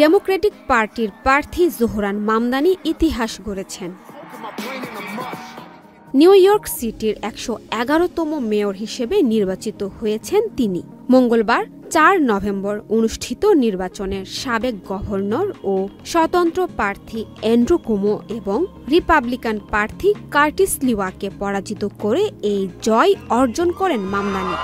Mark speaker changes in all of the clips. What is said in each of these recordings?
Speaker 1: Democratic পার্টির প্রার্থী Zohran Mamdani ইতিহাস গড়েছেন। নিউ ইয়র্ক সিটির ১১১তম মেয়র হিসেবে নির্বাচিত হয়েছেন তিনি। মঙ্গলবার ৪ নভেম্বর অনুষ্ঠিত নির্বাচনে সাবেক গভর্নর ও স্বতন্ত্র প্রার্থী অ্যান্ড্রু কুমো এবং রিপাবলিকান প্রার্থী কার্টিস লিওয়াকে পরাজিত করে এই জয় অর্জন করেন মামদানি।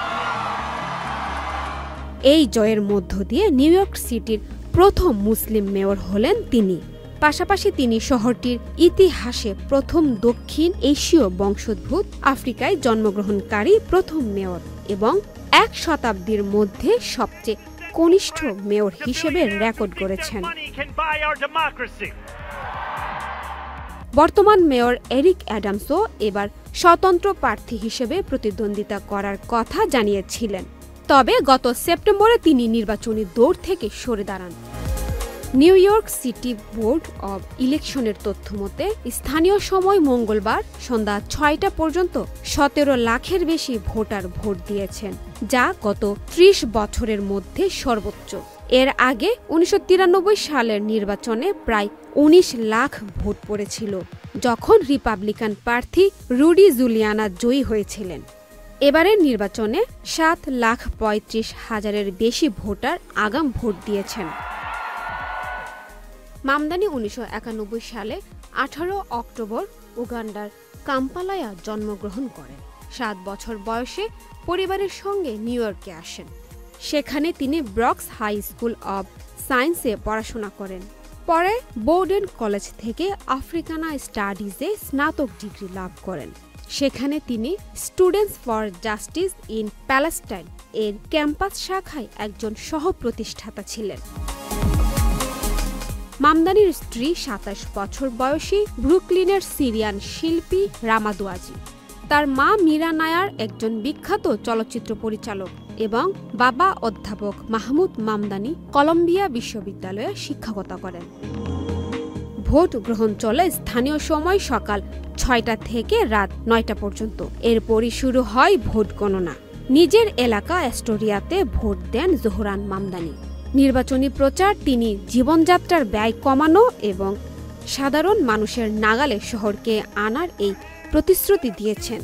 Speaker 1: এই জয়ের মধ্য দিয়ে নিউ ইয়র্ক সিটির প্রথম মুসলিম মেয়র হলেন তিনি। পাশাপাশি তিনি শহরটির ইতিহাসে প্রথম দক্ষিণ এশীয় বংশোদ্ভূত আফ্রিকায় জন্মগ্রহণকারী প্রথম মেয়র এবং ১ শতাব্দীর মধ্যে সবচেয়ে কনিষ্ঠ মেয়র হিসেবে রেকর্ড গড়েছেন। বর্তমান মেয়র এরিক অ্যাডামসও এবার স্বতন্ত্র প্রার্থী হিসেবে প্রতিদ্বন্দ্বিতা করার কথা জানিয়েছিলেন, তবে গত সেপ্টেম্বরে তিনি নির্বাচনী দৌড় থেকে সরে দাঁড়ান। New York city board of ইলেকশনের তথ্যমতে স্থানীয় সময় মঙ্গলবার সন্ধ্যা ৬টা পর্যন্ত ১৭ লাখের বেশি ভোটার ভোট দিয়েছেন, যা গত ৩০ বছরের মধ্যে সর্বোচ্চ। এর আগে ১৯৯৩ সালের নির্বাচনে প্রায় ১৯ লাখ ভোট পড়েছিল, যখন রিপাবলিকান প্রার্থী রুডি জুলিয়ানা জয়ী হয়েছিলেন। এবারের নির্বাচনে ৭,৩৫,০০০-এর বেশি ভোটার আগাম ভোট দিয়েছেন। মামদানি ১৯৯১ সালে ১৮ অক্টোবর উগান্ডার কাম্পালায় জন্মগ্রহণ করেন। ৭ বছর বয়সে পরিবারের সঙ্গে নিউ ইয়র্কে আসেন। সেখানে তিনি ব্রক্স হাই স্কুল অব সায়েন্সে পড়াশোনা করেন। পরে বোর্ডেন কলেজ থেকে আফ্রিকানা স্টাডিজে স্নাতক ডিগ্রি লাভ করেন। সেখানে তিনি students for justice in Palestine এর ক্যাম্পাস শাখায় একজন সহ-প্রতিষ্ঠাতা ছিলেন। মামদানির স্ত্রী ২৭ বছর বয়সী ব্রুকলিনের সিরিয়ান শিল্পী রামাদোয়াজি। তার মা মীরা নায়ার একজন বিখ্যাত চলচ্চিত্র পরিচালক এবং বাবা অধ্যাপক মাহমুদ মামদানি কলম্বিয়া বিশ্ববিদ্যালয়ে শিক্ষকতা করেন। ভোট গ্রহণ চলে স্থানীয় সময় সকাল ৬টা থেকে রাত ৯টা পর্যন্ত। এরপরই শুরু হয় ভোট গণনা। নিজের এলাকা অ্যাস্টোরিয়াতে ভোট দেন জোহরান মামদানি। নির্বাচনী প্রচার তিনি জীবনযাত্রার ব্যয় কমানো এবং সাধারণ মানুষের নাগালে শহরকে আনার এই প্রতিশ্রুতি দিয়েছেন।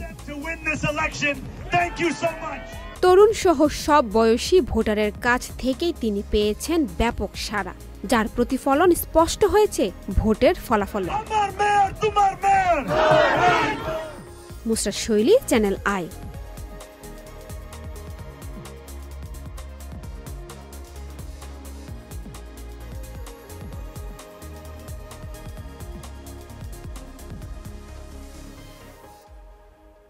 Speaker 1: তরুণ সহ সব বয়সী ভোটারের কাছ থেকেই তিনি পেয়েছেন ব্যাপক সাড়া, যার প্রতিফলন স্পষ্ট হয়েছে ভোটের ফলাফলে। মুসরাত শৈলী, চ্যানেল আই।